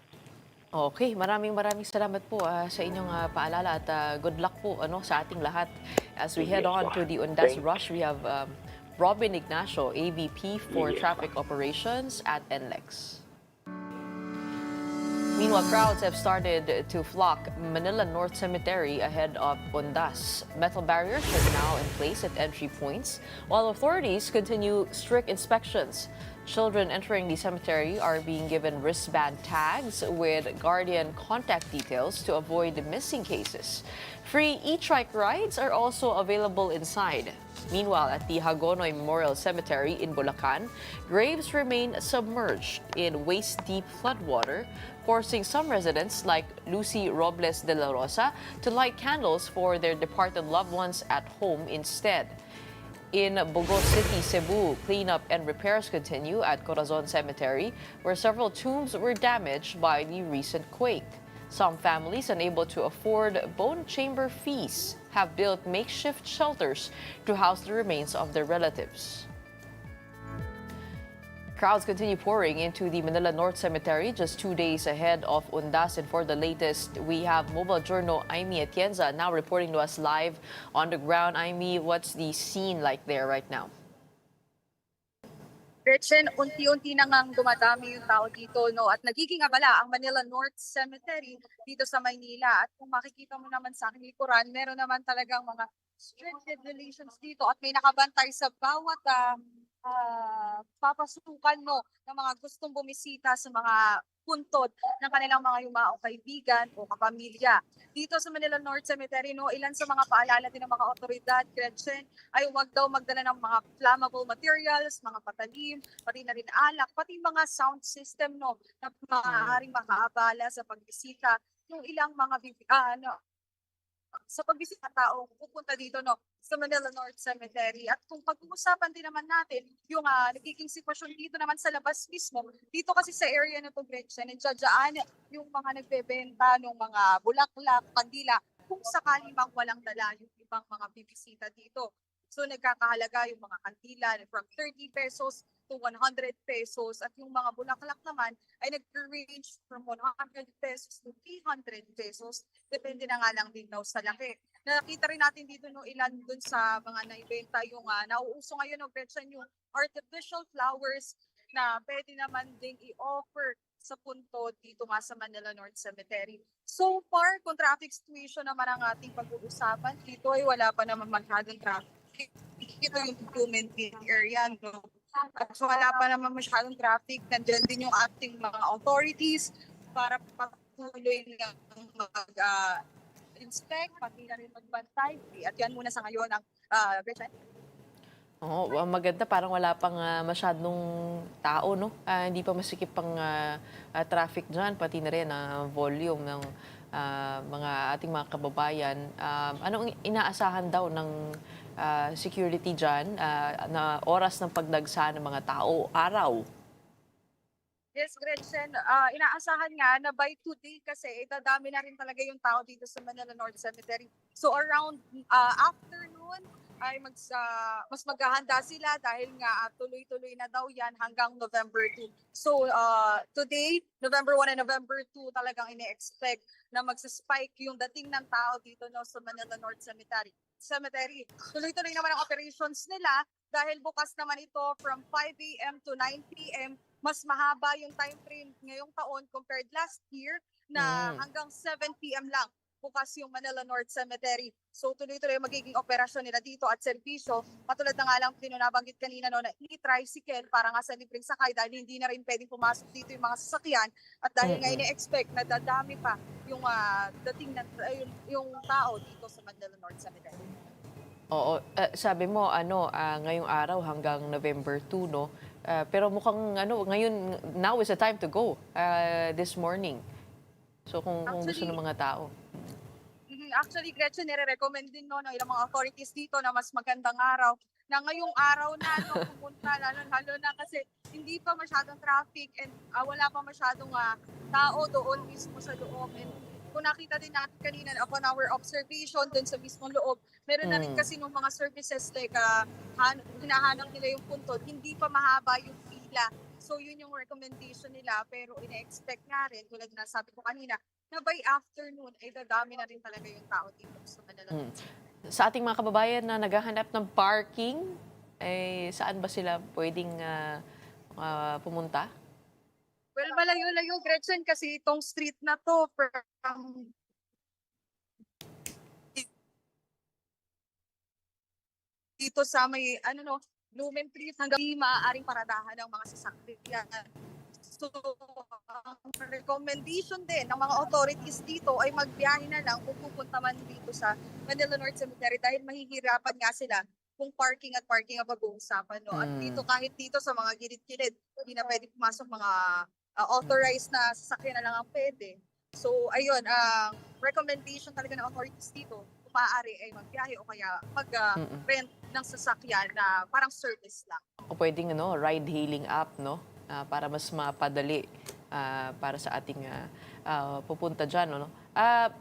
Okay, maraming salamat po sa inyong paalala at good luck po sa ating lahat. As we head on to the Undas Rush, we have Robin Ignacio, AVP for Traffic Operations at NLEX. Meanwhile, crowds have started to flock Manila North Cemetery ahead of Undas. Metal barriers are now in place at entry points, while authorities continue strict inspections. Children entering the cemetery are being given wristband tags with guardian contact details to avoid missing cases. Free e-trike rides are also available inside. Meanwhile, at the Hagonoy Memorial Cemetery in Bulacan, graves remain submerged in waist-deep floodwater, forcing some residents like Lucy Robles de la Rosa to light candles for their departed loved ones at home instead. In Bogos City, Cebu, cleanup and repairs continue at Corazon Cemetery, where several tombs were damaged by the recent quake. Some families unable to afford bone chamber fees have built makeshift shelters to house the remains of their relatives. Crowds continue pouring into the Manila North Cemetery just 2 days ahead of Undas. And for the latest, we have Mobile Journal Aimee Atienza now reporting to us live on the ground. Aimee, what's the scene like there right now? Gretchen, unti-unti na ngang dumadami yung tao dito, no? At nagiging abala ang Manila North Cemetery dito sa Maynila. At kung makikita mo naman sa aking likuran, meron naman talagang mga strict regulations dito at may nakabantay sa bawat papasukan, no, ng mga gustong bumisita sa mga puntod ng kanilang mga yumaong kaibigan o kapamilya. Dito sa Manila North Cemetery, no, ilan sa mga paalala din ng mga otoridad, Gretchen, ay huwag daw magdala ng mga flammable materials, mga patalim, pati na rin alak, pati mga sound system, no, na maaaring makaabala sa pagbisita ng ilang mga sa pagbisita tao pupunta dito, no, sa Manila North Cemetery. At kung pag-uusapan din naman natin yung nagiging sitwasyon dito naman sa labas mismo, dito kasi sa area na to, Gretchen, nandiyan yung mga nagbebenta ng mga bulaklak, kandila, kung sakali mang walang dala yung ibang mga bibisita dito. So nagkakahalaga yung mga kandila from 30 pesos to 100 pesos at yung mga bulaklak naman ay nag-range from 100 pesos to 300 pesos. Depende na nga lang din daw sa laki. Nakita rin natin dito no, ilan dun sa mga naibenta yung nauuso ngayon, no, Gretchen, yung artificial flowers na pwede naman ding i-offer sa punto dito nga sa Manila North Cemetery. So far, kung traffic situation naman ang ating pag-uusapan, dito ay wala pa naman masyadong traffic. Ito yung documented area, no? At wala pa naman masyadong traffic. Nandiyan din yung ating mga authorities para patuloy lang mag-inspect, pati na rin magbantay. At yan muna sa ngayon ang Gretchen. Oo, maganda. Parang wala pang masyadong tao, no? Hindi pa masikip pang traffic dyan, pati na rin volume ng mga ating mga kababayan. Anong inaasahan daw ng security dyan na oras ng pagdagsa ng mga tao, araw? Yes, Gretchen, inaasahan nga na by today kasi dadami na rin talaga yung tao dito sa Manila North Cemetery. So around afternoon ay mas maghahanda sila dahil nga tuloy-tuloy na daw yan hanggang November 2. So today, November 1 and November 2, talagang ine-expect na magsa-spike yung dating ng tao dito, no, sa Manila North Cemetery. Tuloy-tuloy naman ang operations nila dahil bukas naman ito from 5 a.m. to 9 p.m. Mas mahaba yung time frame ngayong taon compared last year na hanggang 7 p.m. lang bukas yung Manila North Cemetery. So tuloy-tuloy magiging operasyon nila dito at serbisyo. Patulad na nga lang nabanggit kanina, no, na e-tricycle para nga sa libreng sakay dahil hindi na rin pwedeng pumasok dito yung mga sasakyan at dahil nga ine-expect na dadami pa yung dating na yung tao dito sa Manila North Cemetery. Oo, sabi mo ngayong araw hanggang November 2, no? Pero mukhang ngayon now is the time to go this morning. So kung gusto ng mga tao. Actually, Gretchen, nire-recommend din, no, ng ilang mga authorities dito na mas magandang araw. Na ngayong araw na, no, pumunta, lalo na kasi hindi pa masyadong traffic and wala pa masyadong tao doon mismo sa loob. And kung nakita din natin kanina upon our observation doon sa mismong loob, meron na rin kasi ng mga services like hinahanap nila yung puntod, hindi pa mahaba yung pila. So yun yung recommendation nila, pero ina-expect nga rin, tulad na sabi ko kanina, na by afternoon ay dadami na rin talaga yung tao dito sa Manila. Sa ating mga kababayan na naghahanap ng parking, saan ba sila pwedeng pumunta? Well, malayo-layo, Gretchen, kasi itong street na to from dito sa may Lumen Street hanggang di maaaring paradahan ng mga sasakyan. So, ang recommendation din ng mga authorities dito ay magbiyahe na lang kung pupunta man dito sa Manila North Cemetery dahil mahihirapan nga sila kung parking at parking ang pag-uusapan. No? At dito, kahit dito sa mga gilid-gilid, hindi na pwede pumasok mga authorized na sasakyan na lang ang pwede. So, ayun, ang recommendation talaga ng authorities dito, kung maaari ay magbiyahe o kaya mag-rent ng sasakyan na parang service lang. O pwedeng ride-hailing app, no? Para mas mapadali para sa ating pupunta dyan. No?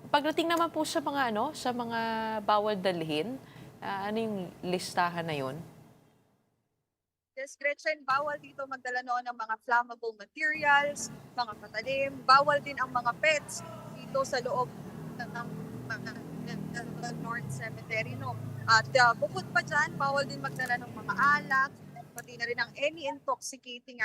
Pagdating naman po sa mga, sa mga bawal dalhin, ano yung listahan na yon? Yes, Gretchen, bawal dito magdala noon ng mga flammable materials, mga patalim. Bawal din ang mga pets dito sa loob ng North Cemetery. No? At bukod pa dyan, bawal din magdala ng mga alak, pati na rin ang any intoxicating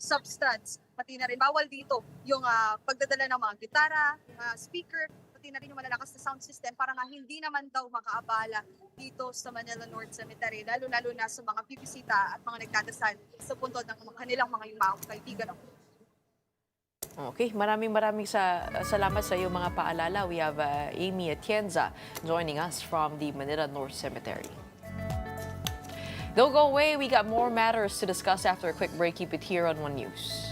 substance. Pati na rin, bawal dito yung pagdadala ng mga gitara, speaker, pati na rin yung malalakas na sound system para nga hindi naman daw makaabala dito sa Manila North Cemetery, lalo-lalo na sa mga bibisita at mga nagdadasal sa puntod ng kanilang mga yumaong kaibigan. Okay, maraming salamat sa iyo mga paalala. We have Amy Atienza joining us from the Manila North Cemetery. Don't go away, we got more matters to discuss after a quick break. Keep it here on One News.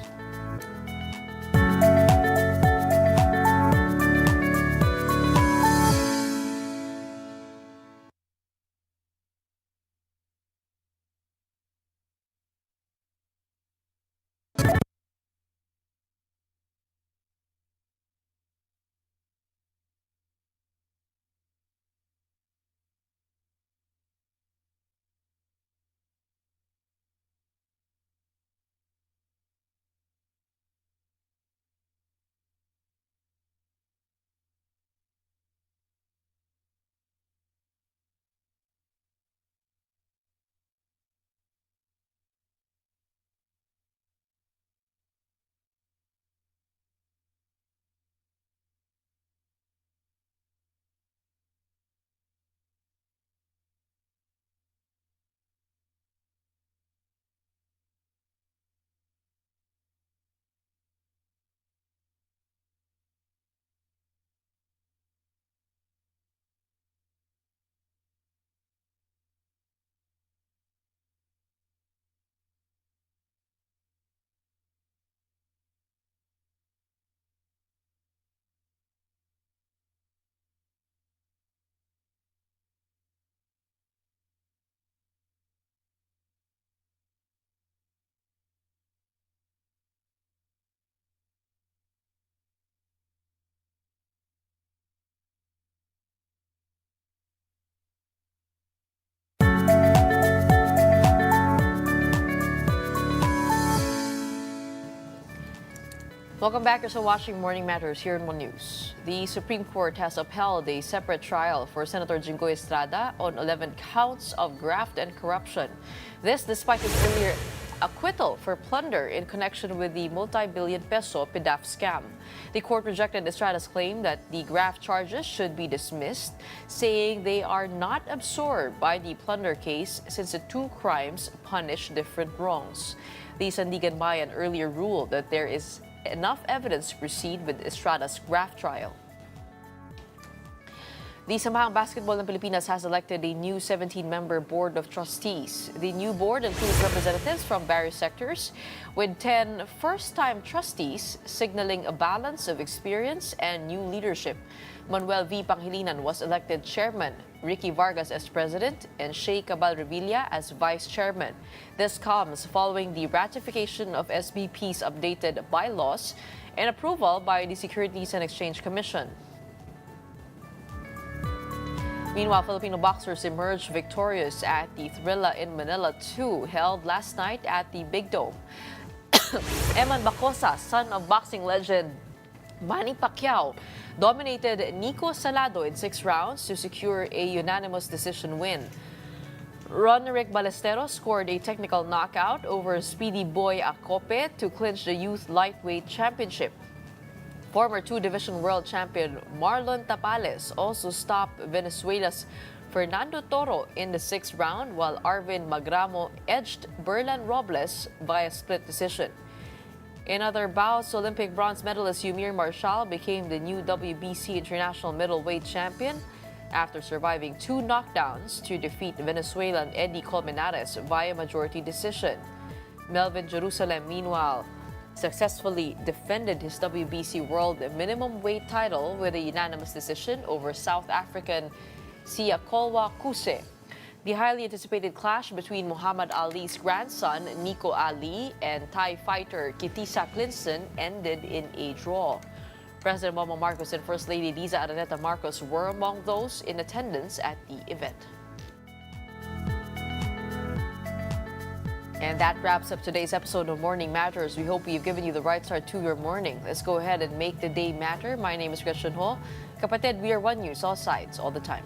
Welcome back. You're still watching Morning Matters here in One News. The Supreme Court has upheld a separate trial for Senator Jinggoy Estrada on 11 counts of graft and corruption. This despite his earlier acquittal for plunder in connection with the multi-billion peso PDAF scam. The court rejected Estrada's claim that the graft charges should be dismissed, saying they are not absorbed by the plunder case since the two crimes punish different wrongs. The Sandigan Bayan earlier ruled that there is enough evidence to proceed with Estrada's graft trial. The Samahang Basketball ng Pilipinas has elected a new 17-member board of trustees. The new board includes representatives from various sectors, with 10 first-time trustees signaling a balance of experience and new leadership. Manuel V. Panghilinan was elected chairman, Ricky Vargas as president, and Shay Cabal Revilla as vice chairman. This comes following the ratification of SBP's updated bylaws and approval by the Securities and Exchange Commission. Meanwhile, Filipino boxers emerged victorious at the Thrilla in Manila 2 held last night at the Big Dome. Eman Bacosa, son of boxing legend Manny Pacquiao, dominated Nico Salado in 6 rounds to secure a unanimous decision win. Ronerick Balesteros scored a technical knockout over Speedy Boy Acope to clinch the youth lightweight championship. Former 2-division world champion Marlon Tapales also stopped Venezuela's Fernando Toro in the 6th round, while Arvin Magramo edged Berlan Robles via split decision. In other bouts, Olympic bronze medalist Yumir Marshall became the new WBC International Middleweight Champion after surviving 2 knockdowns to defeat Venezuelan Eddie Colmenares via majority decision. Melvin Jerusalem, meanwhile, successfully defended his WBC World Minimum Weight title with a unanimous decision over South African Siyakolwa Kuse. The highly anticipated clash between Muhammad Ali's grandson, Nico Ali, and Thai fighter Kitisa Clinton ended in a draw. President Bongbong Marcos and First Lady Liza Araneta Marcos were among those in attendance at the event. And that wraps up today's episode of Morning Matters. We hope we've given you the right start to your morning. Let's go ahead and make the day matter. My name is Gretchen Ho. Kapatid, we are One News, all sides, all the time.